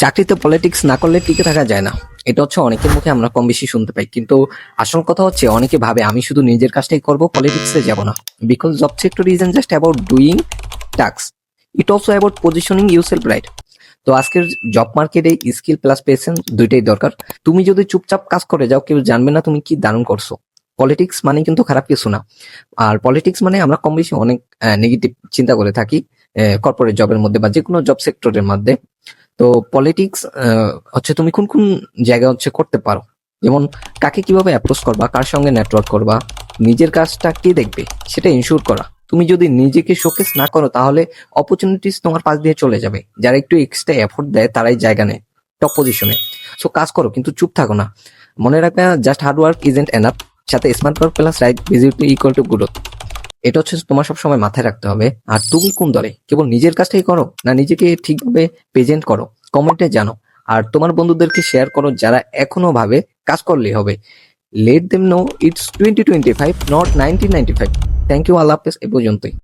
চাকরিতে পলিটিক্স না করলে টিকে থাকা যায় না। এটা হচ্ছে অনেকের মুখে আমরা কম বেশি শুনতে পাই, কিন্তু আসল কথা হচ্ছে অনেকে ভাবে আমি শুধু নিজের কাজটাই করব, পলিটিক্সে যাব না। Because job sector isn't just about doing task, it also about positioning yourself right. তো আজকের জব মার্কেটে স্কিল প্লাস পেশেন্স দুইটাই দরকার। তুমি যদি চুপচাপ কাজ করে যাও, কেউ জানবে না তুমি কি দারুণ করছো। পলিটিক্স মানে কিন্তু খারাপ কিছু না। আর পলিটিক্স মানে আমরা কম বেশি অনেক নেগেটিভ চিন্তা করে থাকি কর্পোরেট জবের মধ্যে বা যে কোনো জব সেক্টরের মধ্যে। তো পলিটিক্স হচ্ছে তুমি কোন কোন জায়গায় হচ্ছে করতে পারো, যেমন কাকে কিভাবে অ্যাপ্রোচ করবা, কার সঙ্গে নেটওয়ার্ক করবা, নিজের কাজটা কে দেখবে সেটা ইনশিওর করা। তুমি যদি নিজেকে শোকেস না করো তাহলে অপরচুনিটিস তোমার পাশ দিয়ে চলে যাবে। যারা একটু এক্সট্রা এফোর্ট দেয় তারাই জায়গা নেয় টপ পজিশনে। সো কাজ করো কিন্তু চুপ থাকো না। মনে রাখবে just hard work isn't enough, সাথে smart work plus right visibility equal to growth. এটা হচ্ছে তোমার সবসময় মাথায় রাখতে হবে। আর তুমি কোন দলে, কেবল নিজের কাজটাই করো না নিজেকে ঠিকভাবে প্রেজেন্ট করো, কমেন্টে জানো। আর তোমার বন্ধুদেরকে শেয়ার করো যারা এখনো ভাবে কাজ করলেই হবে। Let them know it's 2025 not 1995। Thank you, আল্লাহ হাফেজ, এ পর্যন্তই।